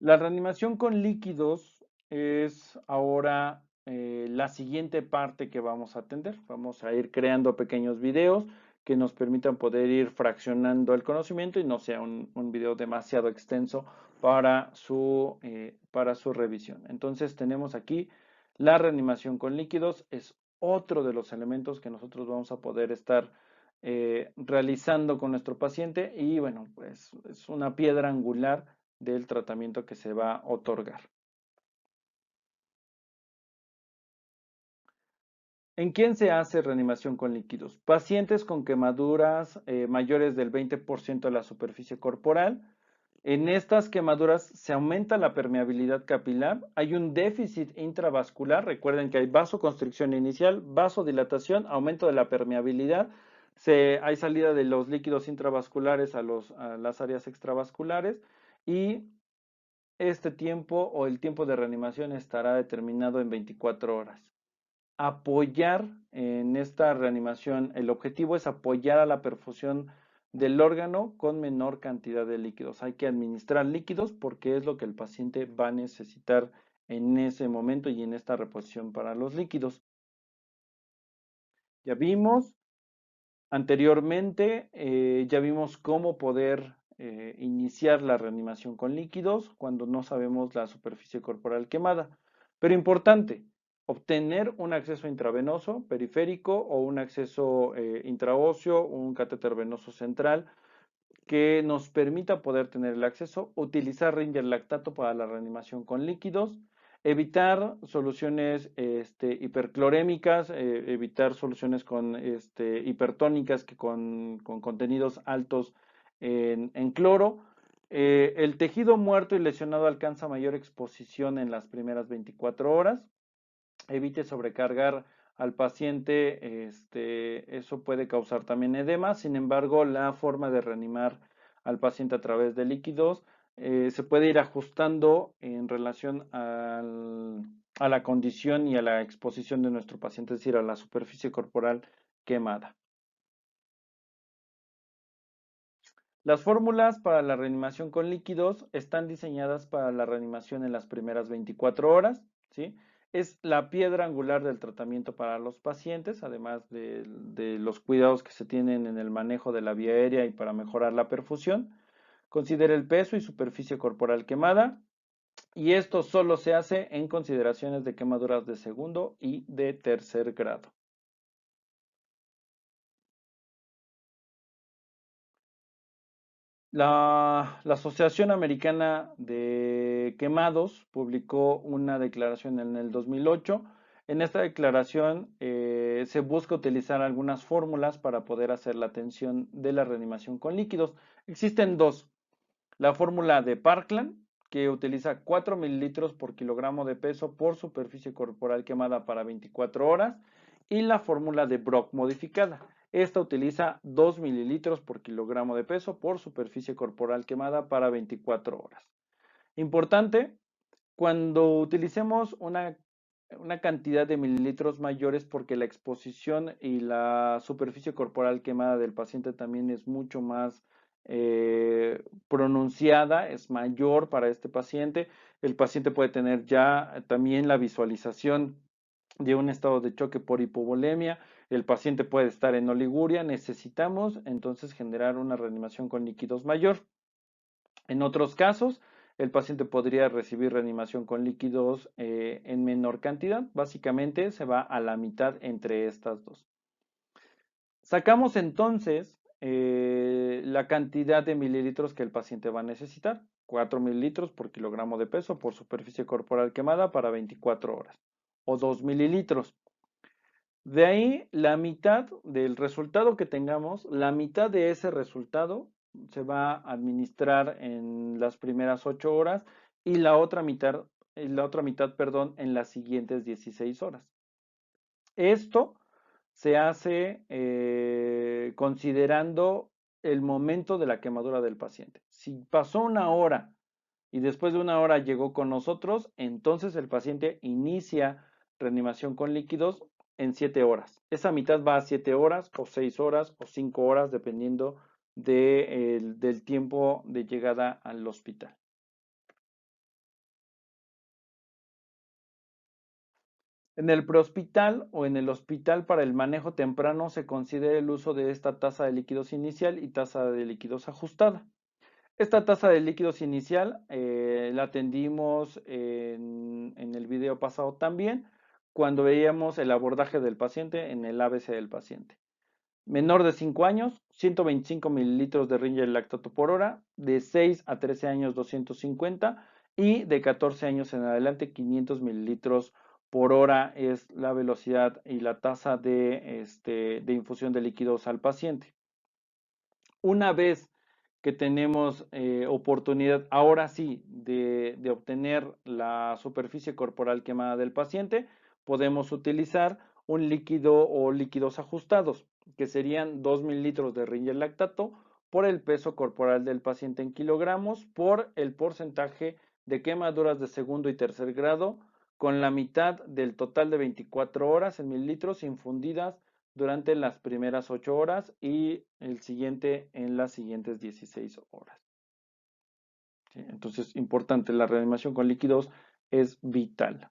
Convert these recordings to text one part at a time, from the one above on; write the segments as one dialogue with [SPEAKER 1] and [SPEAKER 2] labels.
[SPEAKER 1] La reanimación con líquidos es ahora la siguiente parte que vamos a atender. Vamos a ir creando pequeños videos que nos permitan poder ir fraccionando el conocimiento y no sea un video demasiado extenso para su revisión. Entonces tenemos aquí la reanimación con líquidos, es otro de los elementos que nosotros vamos a poder estar realizando con nuestro paciente y bueno, pues es una piedra angular del tratamiento que se va a otorgar. ¿En quién se hace reanimación con líquidos? Pacientes con quemaduras mayores del 20% de la superficie corporal. En estas quemaduras se aumenta la permeabilidad capilar, hay un déficit intravascular, recuerden que hay vasoconstricción inicial, vasodilatación, aumento de la permeabilidad, hay salida de los líquidos intravasculares a las áreas extravasculares y este tiempo o el tiempo de reanimación estará determinado en 24 horas. Apoyar en esta reanimación, el objetivo es apoyar a la perfusión del órgano con menor cantidad de líquidos. Hay que administrar líquidos porque es lo que el paciente va a necesitar en ese momento y en esta reposición para los líquidos. Ya vimos anteriormente, ya vimos cómo poder iniciar la reanimación con líquidos cuando no sabemos la superficie corporal quemada. Pero importante, obtener un acceso intravenoso, periférico o un acceso intraóseo, un catéter venoso central que nos permita poder tener el acceso, utilizar Ringer lactato para la reanimación con líquidos, evitar soluciones hiperclorémicas, evitar soluciones con, hipertónicas que con contenidos altos en cloro. El tejido muerto y lesionado alcanza mayor exposición en las primeras 24 horas. Evite sobrecargar al paciente, eso puede causar también edema. Sin embargo, la forma de reanimar al paciente a través de líquidos se puede ir ajustando en relación a la condición y a la exposición de nuestro paciente, es decir, a la superficie corporal quemada. Las fórmulas para la reanimación con líquidos están diseñadas para la reanimación en las primeras 24 horas, ¿sí? Es la piedra angular del tratamiento para los pacientes, además de los cuidados que se tienen en el manejo de la vía aérea y para mejorar la perfusión. Considera el peso y superficie corporal quemada, y esto solo se hace en consideraciones de quemaduras de segundo y de tercer grado. La Asociación Americana de Quemados publicó una declaración en el 2008. En esta declaración se busca utilizar algunas fórmulas para poder hacer la atención de la reanimación con líquidos. Existen dos. La fórmula de Parkland, que utiliza 4 mililitros por kilogramo de peso por superficie corporal quemada para 24 horas, y la fórmula de Brock modificada. Esta utiliza 2 mililitros por kilogramo de peso por superficie corporal quemada para 24 horas. Importante, cuando utilicemos una cantidad de mililitros mayores porque la exposición y la superficie corporal quemada del paciente también es mucho más pronunciada, es mayor para este paciente. El paciente puede tener ya también la visualización de un estado de choque por hipovolemia, el paciente puede estar en oliguria, necesitamos entonces generar una reanimación con líquidos mayor. En otros casos, el paciente podría recibir reanimación con líquidos en menor cantidad, básicamente se va a la mitad entre estas dos. Sacamos entonces la cantidad de mililitros que el paciente va a necesitar, 4 mililitros por kilogramo de peso por superficie corporal quemada para 24 horas, o 2 mililitros. De ahí, la mitad del resultado que tengamos, la mitad de ese resultado se va a administrar en las primeras 8 horas y la otra mitad, perdón, en las siguientes 16 horas. Esto se hace considerando el momento de la quemadura del paciente. Si pasó una hora y después de una hora llegó con nosotros, entonces el paciente inicia reanimación con líquidos en 7 horas. Esa mitad va a 7 horas o 6 horas o 5 horas dependiendo del tiempo de llegada al hospital. En el prehospital o en el hospital para el manejo temprano se considera el uso de esta tasa de líquidos inicial y tasa de líquidos ajustada. Esta tasa de líquidos inicial la atendimos en el video pasado también, cuando veíamos el abordaje del paciente en el ABC del paciente. Menor de 5 años, 125 mililitros de Ringer lactato por hora, de 6 a 13 años 250 y de 14 años en adelante 500 mililitros por hora es la velocidad y la tasa de infusión de líquidos al paciente. Una vez que tenemos oportunidad, ahora sí, de obtener la superficie corporal quemada del paciente, podemos utilizar un líquido o líquidos ajustados, que serían 2 mililitros de Ringer lactato por el peso corporal del paciente en kilogramos, por el porcentaje de quemaduras de segundo y tercer grado, con la mitad del total de 24 horas en mililitros infundidas durante las primeras 8 horas y el siguiente en las siguientes 16 horas. ¿Sí? Entonces, importante, la reanimación con líquidos es vital.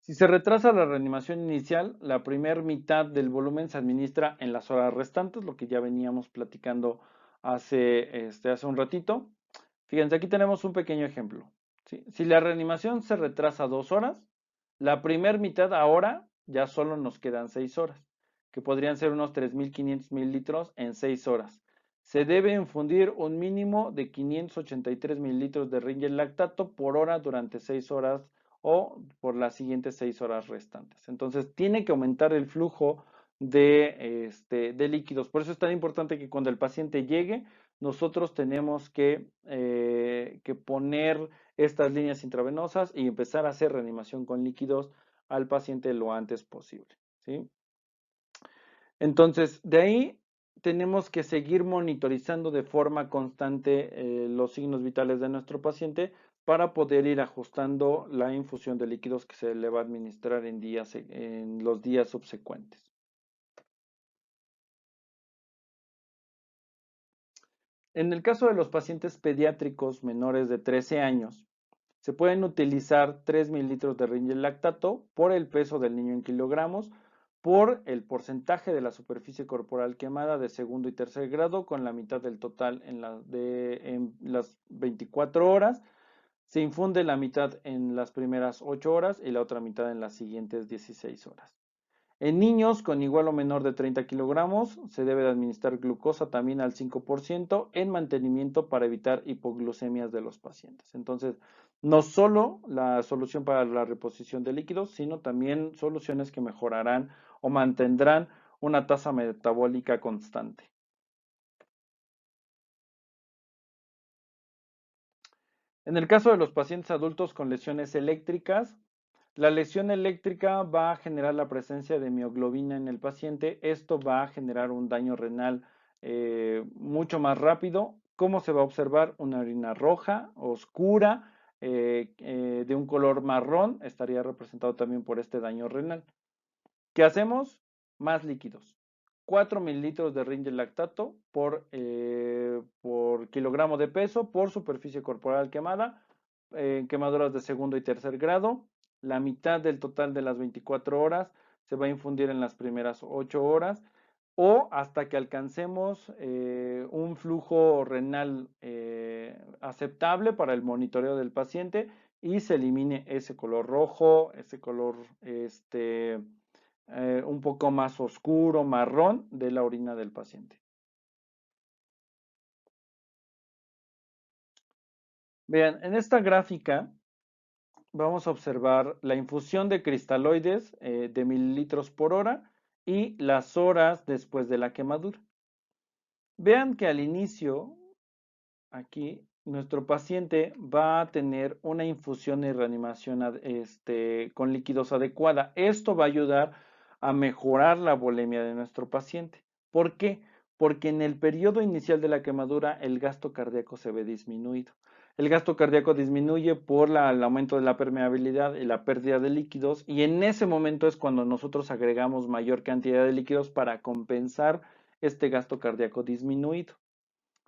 [SPEAKER 1] Si se retrasa la reanimación inicial, la primera mitad del volumen se administra en las horas restantes, lo que ya veníamos platicando hace un ratito. Fíjense, aquí tenemos un pequeño ejemplo. ¿Sí? Si la reanimación se retrasa 2 horas, la primera mitad ahora ya solo nos quedan 6 horas, que podrían ser unos 3.500 mililitros en 6 horas. Se debe infundir un mínimo de 583 mililitros de Ringer lactato por hora durante 6 horas o por las siguientes 6 horas restantes. Entonces, tiene que aumentar el flujo de líquidos. Por eso es tan importante que cuando el paciente llegue, nosotros tenemos que poner estas líneas intravenosas y empezar a hacer reanimación con líquidos al paciente lo antes posible, ¿sí? Entonces, de ahí tenemos que seguir monitorizando de forma constante los signos vitales de nuestro paciente para poder ir ajustando la infusión de líquidos que se le va a administrar en los días subsecuentes. En el caso de los pacientes pediátricos menores de 13 años, se pueden utilizar 3 mililitros de Ringer lactato por el peso del niño en kilogramos, por el porcentaje de la superficie corporal quemada de segundo y tercer grado, con la mitad del total en las 24 horas. Se infunde la mitad en las primeras 8 horas y la otra mitad en las siguientes 16 horas. En niños con igual o menor de 30 kilogramos se debe de administrar glucosa también al 5% en mantenimiento para evitar hipoglucemias de los pacientes. Entonces, no solo la solución para la reposición de líquidos, sino también soluciones que mejorarán o mantendrán una tasa metabólica constante. En el caso de los pacientes adultos con lesiones eléctricas, la lesión eléctrica va a generar la presencia de mioglobina en el paciente. Esto va a generar un daño renal mucho más rápido. ¿Cómo se va a observar? Una orina roja, oscura, de un color marrón, estaría representado también por este daño renal. ¿Qué hacemos? Más líquidos. 4 mililitros de Ringer lactato por kilogramo de peso por superficie corporal quemada, quemaduras de segundo y tercer grado. La mitad del total de las 24 horas se va a infundir en las primeras 8 horas o hasta que alcancemos un flujo renal aceptable para el monitoreo del paciente y se elimine ese color rojo, ese color un poco más oscuro, marrón de la orina del paciente. Vean, en esta gráfica vamos a observar la infusión de cristaloides de mililitros por hora y las horas después de la quemadura. Vean que al inicio, aquí, nuestro paciente va a tener una infusión y reanimación con líquidos adecuada. Esto va a ayudar a mejorar la volemia de nuestro paciente. ¿Por qué? Porque en el periodo inicial de la quemadura el gasto cardíaco se ve disminuido. El gasto cardíaco disminuye por el aumento de la permeabilidad y la pérdida de líquidos y en ese momento es cuando nosotros agregamos mayor cantidad de líquidos para compensar este gasto cardíaco disminuido.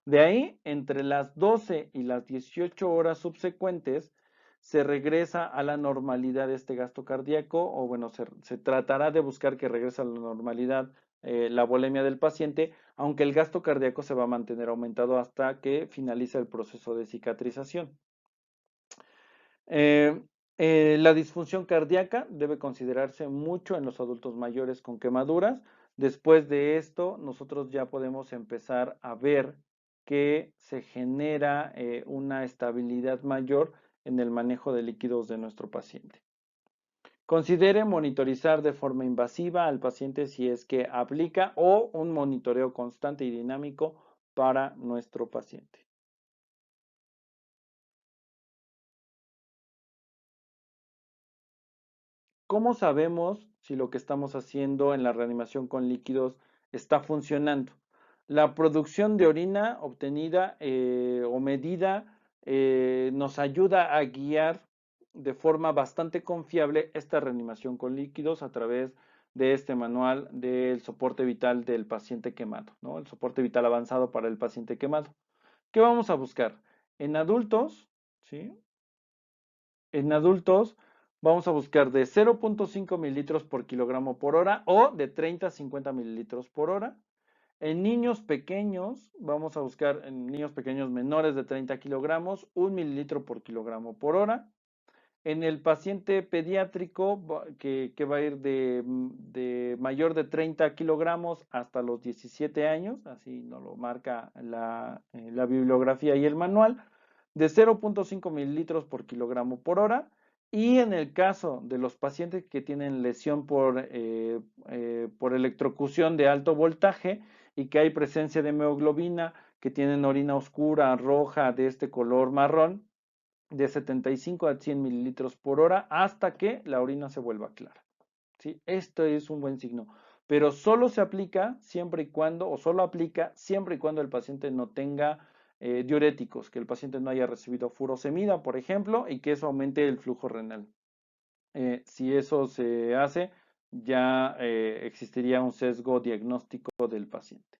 [SPEAKER 1] De ahí, entre las 12 y las 18 horas subsecuentes, se regresa a la normalidad de este gasto cardíaco, o bueno, se tratará de buscar que regrese a la normalidad la volemia del paciente, aunque el gasto cardíaco se va a mantener aumentado hasta que finalice el proceso de cicatrización. Eh, la disfunción cardíaca debe considerarse mucho en los adultos mayores con quemaduras. Después de esto, nosotros ya podemos empezar a ver que se genera una estabilidad mayor en el manejo de líquidos de nuestro paciente. Considere monitorizar de forma invasiva al paciente si es que aplica o un monitoreo constante y dinámico para nuestro paciente. ¿Cómo sabemos si lo que estamos haciendo en la reanimación con líquidos está funcionando? La producción de orina obtenida o medida nos ayuda a guiar de forma bastante confiable esta reanimación con líquidos a través de este manual del soporte vital del paciente quemado, ¿no? El soporte vital avanzado para el paciente quemado. ¿Qué vamos a buscar? En adultos, ¿sí? En adultos vamos a buscar de 0.5 mililitros por kilogramo por hora o de 30 a 50 mililitros por hora. En niños pequeños, vamos a buscar en niños pequeños menores de 30 kilogramos, 1 mililitro por kilogramo por hora. En el paciente pediátrico, que va a ir de mayor de 30 kilogramos hasta los 17 años, así nos lo marca la bibliografía y el manual, de 0.5 mililitros por kilogramo por hora. Y en el caso de los pacientes que tienen lesión por electrocución de alto voltaje y que hay presencia de hemoglobina, que tienen orina oscura, roja, de este color marrón, de 75 a 100 mililitros por hora hasta que la orina se vuelva clara. ¿Sí? Esto es un buen signo, pero solo se aplica siempre y cuando, o solo aplica siempre y cuando el paciente no tenga diuréticos, que el paciente no haya recibido furosemida, por ejemplo, y que eso aumente el flujo renal. Si eso se hace, ya existiría un sesgo diagnóstico del paciente.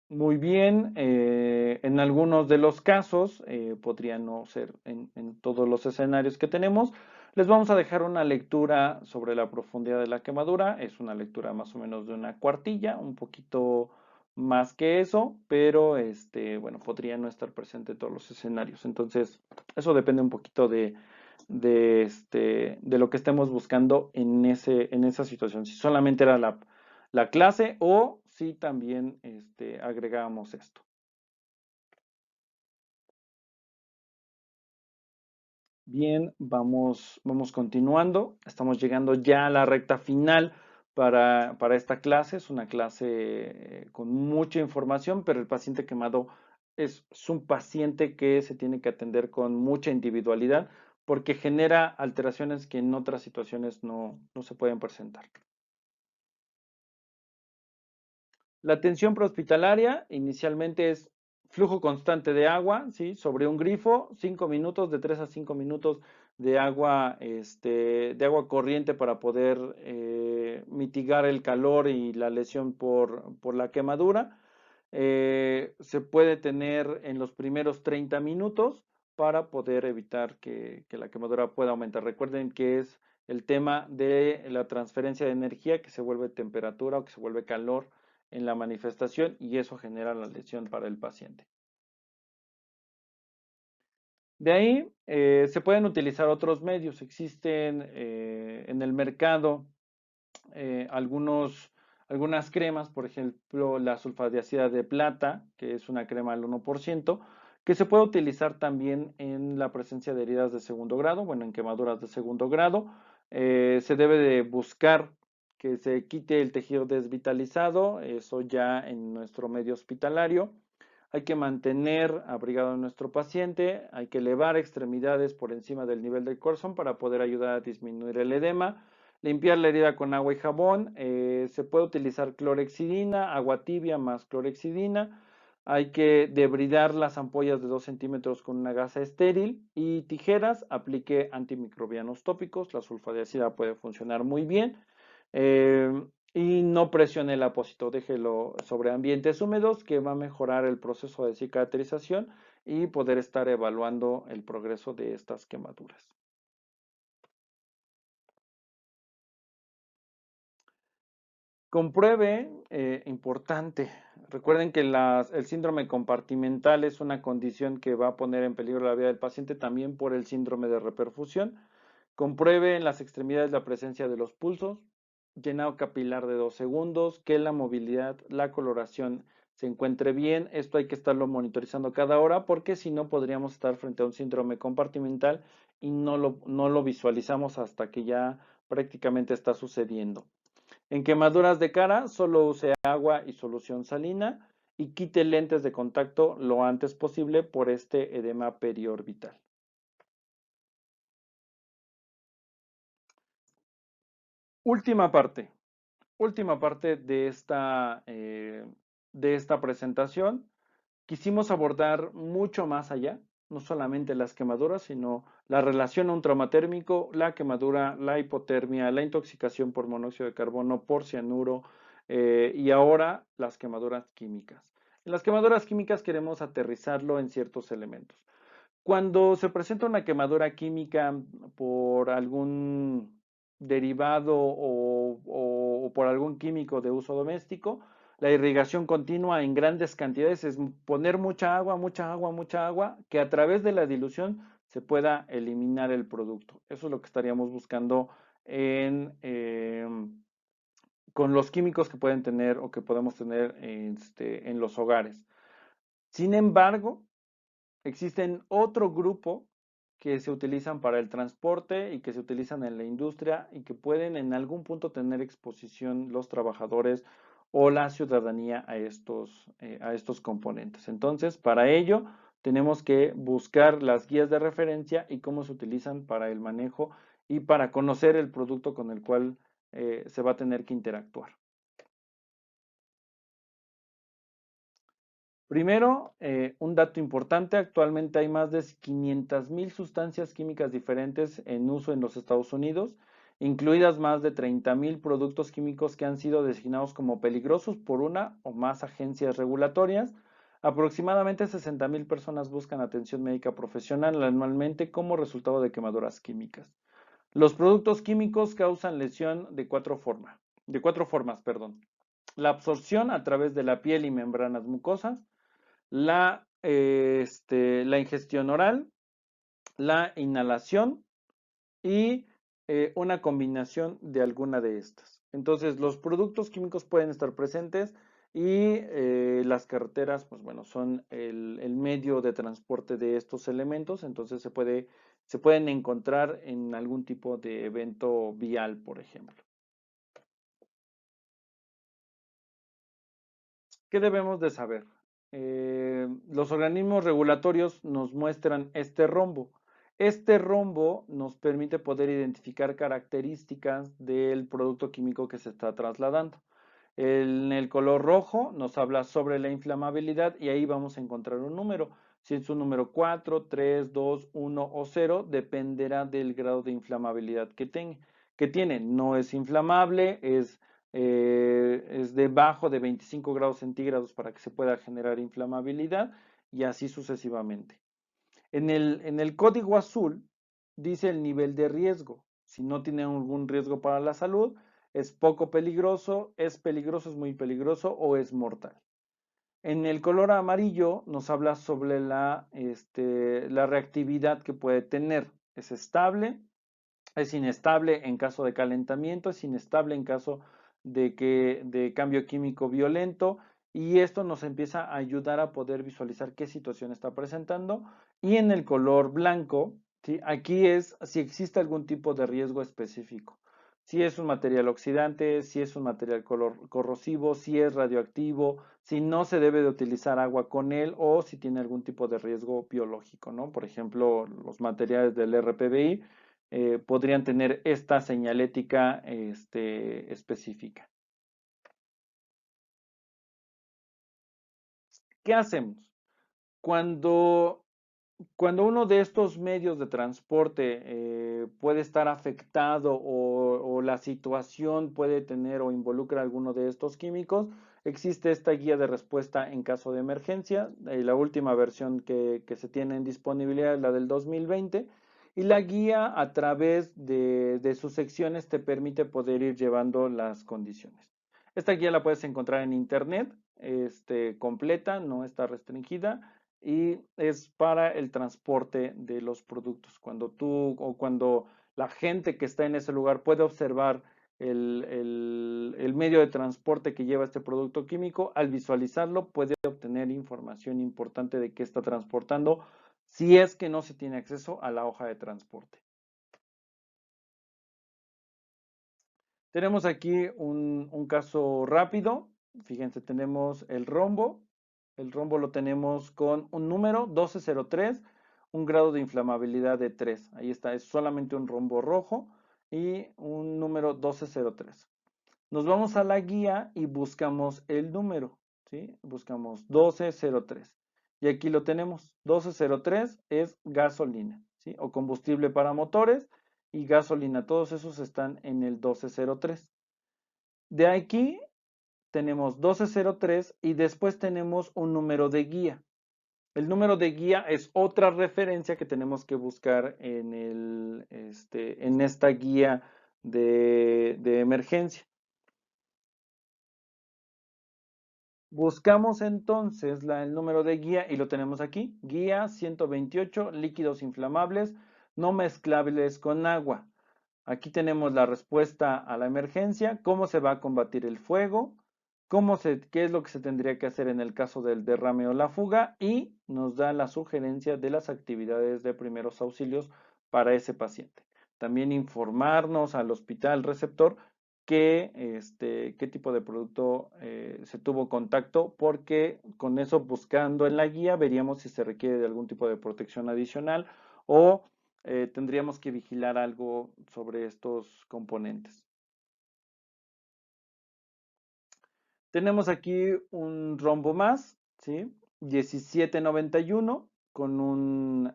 [SPEAKER 1] Muy bien, en algunos de los casos, podría no ser en todos los escenarios que tenemos, les vamos a dejar una lectura sobre la profundidad de la quemadura. Es una lectura más o menos de una cuartilla, un poquito más que eso, pero bueno, podría no estar presente en todos los escenarios. Entonces, eso depende un poquito de lo que estemos buscando en esa situación. Si solamente era la clase o si también agregábamos esto. Bien, vamos continuando. Estamos llegando ya a la recta final para esta clase. Es una clase con mucha información, pero el paciente quemado es un paciente que se tiene que atender con mucha individualidad porque genera alteraciones que en otras situaciones no se pueden presentar. La atención prehospitalaria inicialmente es flujo constante de agua, ¿sí? Sobre un grifo, 5 minutos, de 3 a 5 minutos de agua corriente para poder mitigar el calor y la lesión por la quemadura. Se puede tener en los primeros 30 minutos para poder evitar que la quemadura pueda aumentar. Recuerden que es el tema de la transferencia de energía que se vuelve temperatura o que se vuelve calor en la manifestación y eso genera la lesión para el paciente. De ahí se pueden utilizar otros medios. Existen en el mercado algunas cremas, por ejemplo, la sulfadiazida de plata, que es una crema al 1%, que se puede utilizar también en la presencia de heridas de segundo grado, bueno, en quemaduras de segundo grado. Se debe de buscar que se quite el tejido desvitalizado, eso ya en nuestro medio hospitalario. Hay que mantener abrigado a nuestro paciente, hay que elevar extremidades por encima del nivel del corazón para poder ayudar a disminuir el edema. Limpiar la herida con agua y jabón. Se puede utilizar clorexidina, agua tibia más clorexidina. Hay que debridar las ampollas de 2 centímetros con una gasa estéril y tijeras. Aplique antimicrobianos tópicos. La sulfadiazida puede funcionar muy bien. y no presione el apósito, déjelo sobre ambientes húmedos que va a mejorar el proceso de cicatrización y poder estar evaluando el progreso de estas quemaduras. Compruebe, importante, recuerden que el síndrome compartimental es una condición que va a poner en peligro la vida del paciente también por el síndrome de reperfusión. Compruebe en las extremidades la presencia de los pulsos, llenado capilar de 2 segundos, que la movilidad, la coloración se encuentre bien. Esto hay que estarlo monitorizando cada hora porque si no podríamos estar frente a un síndrome compartimental y no lo visualizamos hasta que ya prácticamente está sucediendo. En quemaduras de cara, solo use agua y solución salina y quite lentes de contacto lo antes posible por este edema periorbital. Última parte, última parte de esta presentación. Quisimos abordar mucho más allá, no solamente las quemaduras, sino la relación a un trauma térmico, la quemadura, la hipotermia, la intoxicación por monóxido de carbono, por cianuro y ahora las quemaduras químicas. En las quemaduras químicas queremos aterrizarlo en ciertos elementos. Cuando se presenta una quemadura química por algún derivado o por algún químico de uso doméstico, la irrigación continua en grandes cantidades es poner mucha agua, mucha agua, mucha agua, que a través de la dilución se pueda eliminar el producto. Eso es lo que estaríamos buscando con los químicos que pueden tener o que podemos tener en los hogares. Sin embargo, existen otro grupo que se utilizan para el transporte y que se utilizan en la industria y que pueden en algún punto tener exposición los trabajadores o la ciudadanía a estos componentes. Entonces, para ello, tenemos que buscar las guías de referencia y cómo se utilizan para el manejo y para conocer el producto con el cual se va a tener que interactuar. Primero, un dato importante, actualmente hay más de 500,000 sustancias químicas diferentes en uso en los Estados Unidos, incluidas más de 30,000 productos químicos que han sido designados como peligrosos por una o más agencias regulatorias. Aproximadamente 60,000 personas buscan atención médica profesional anualmente como resultado de quemaduras químicas. Los productos químicos causan lesión de cuatro formas, perdón. La absorción a través de la piel y membranas mucosas, la ingestión oral, la inhalación y una combinación de alguna de estas. Entonces, los productos químicos pueden estar presentes y las carreteras, pues bueno, son el medio de transporte de estos elementos, entonces se pueden encontrar en algún tipo de evento vial, por ejemplo. ¿Qué debemos de saber? Los organismos regulatorios nos muestran este rombo. Este rombo nos permite poder identificar características del producto químico que se está trasladando. En el color rojo nos habla sobre la inflamabilidad y ahí vamos a encontrar un número. Si es un número 4, 3, 2, 1 o 0, dependerá del grado de inflamabilidad que tiene. No es inflamable, es debajo de 25 grados centígrados para que se pueda generar inflamabilidad y así sucesivamente. En el código azul dice el nivel de riesgo. Si no tiene algún riesgo para la salud, es poco peligroso, es muy peligroso o es mortal. En el color amarillo nos habla sobre la reactividad que puede tener. Es estable, es inestable en caso de calentamiento, es inestable en caso de cambio químico violento y esto nos empieza a ayudar a poder visualizar qué situación está presentando. Y en el color blanco, ¿sí? Aquí es si existe algún tipo de riesgo específico. Si es un material oxidante, si es un material corrosivo, si es radioactivo, si no se debe de utilizar agua con él o si tiene algún tipo de riesgo biológico, ¿no? Por ejemplo, los materiales del RPBI podrían tener esta señalética específica. ¿Qué hacemos? Cuando Cuando uno de estos medios de transporte puede estar afectado o la situación puede tener o involucra alguno de estos químicos, existe esta guía de respuesta en caso de emergencia. La última versión que se tiene en disponibilidad es la del 2020 y la guía a través de sus secciones te permite poder ir llevando las condiciones. Esta guía la puedes encontrar en internet, completa, no está restringida y es para el transporte de los productos. Cuando tú o cuando la gente que está en ese lugar puede observar el medio de transporte que lleva este producto químico, al visualizarlo puede obtener información importante de qué está transportando si es que no se tiene acceso a la hoja de transporte. Tenemos aquí un caso rápido. Fíjense, tenemos el rombo. El rombo lo tenemos con un número 1203, un grado de inflamabilidad de 3. Ahí está, es solamente un rombo rojo y un número 1203. Nos vamos a la guía y buscamos el número, ¿sí? Buscamos 1203. Y aquí lo tenemos. 1203 es gasolina, ¿sí? O combustible para motores y gasolina. Todos esos están en el 1203. De aquí tenemos 1203 y después tenemos un número de guía. El número de guía es otra referencia que tenemos que buscar en esta guía de emergencia. Buscamos entonces el número de guía y lo tenemos aquí. Guía 128, líquidos inflamables no mezclables con agua. Aquí tenemos la respuesta a la emergencia, cómo se va a combatir el fuego, qué es lo que se tendría que hacer en el caso del derrame o la fuga y nos da la sugerencia de las actividades de primeros auxilios para ese paciente. También informarnos al hospital receptor qué tipo de producto se tuvo contacto, porque con eso buscando en la guía veríamos si se requiere de algún tipo de protección adicional o tendríamos que vigilar algo sobre estos componentes. Tenemos aquí un rombo más, ¿sí? 1791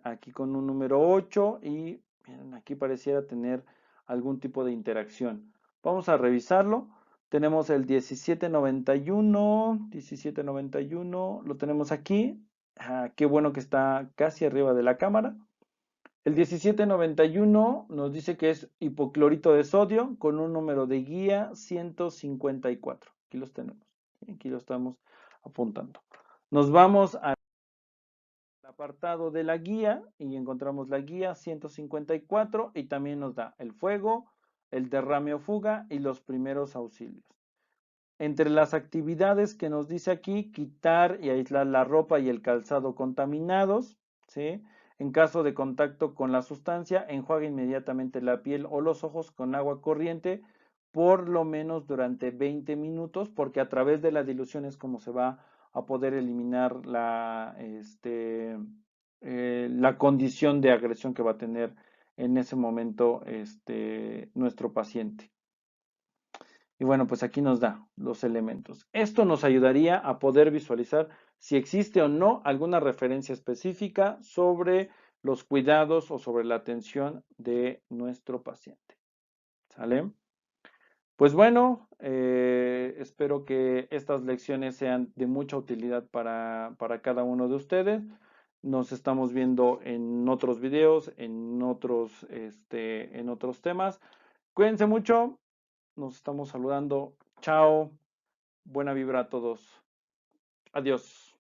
[SPEAKER 1] aquí con un número 8 y miren, aquí pareciera tener algún tipo de interacción. Vamos a revisarlo. Tenemos el 1791, lo tenemos aquí. Qué bueno que está casi arriba de la cámara. El 1791 nos dice que es hipoclorito de sodio con un número de guía 154. Aquí los tenemos. Aquí lo estamos apuntando. Nos vamos al apartado de la guía y encontramos la guía 154 y también nos da el fuego, el derrame o fuga y los primeros auxilios. Entre las actividades que nos dice aquí, quitar y aislar la ropa y el calzado contaminados, ¿sí? En caso de contacto con la sustancia, enjuaga inmediatamente la piel o los ojos con agua corriente, por lo menos durante 20 minutos, porque a través de la dilución es como se va a poder eliminar la condición de agresión que va a tener en ese momento nuestro paciente. Y bueno, pues aquí nos da los elementos. Esto nos ayudaría a poder visualizar si existe o no alguna referencia específica sobre los cuidados o sobre la atención de nuestro paciente. ¿Sale? Pues bueno, espero que estas lecciones sean de mucha utilidad para cada uno de ustedes. Nos estamos viendo en otros videos, en otros temas. Cuídense mucho. Nos estamos saludando. Chao. Buena vibra a todos. Adiós.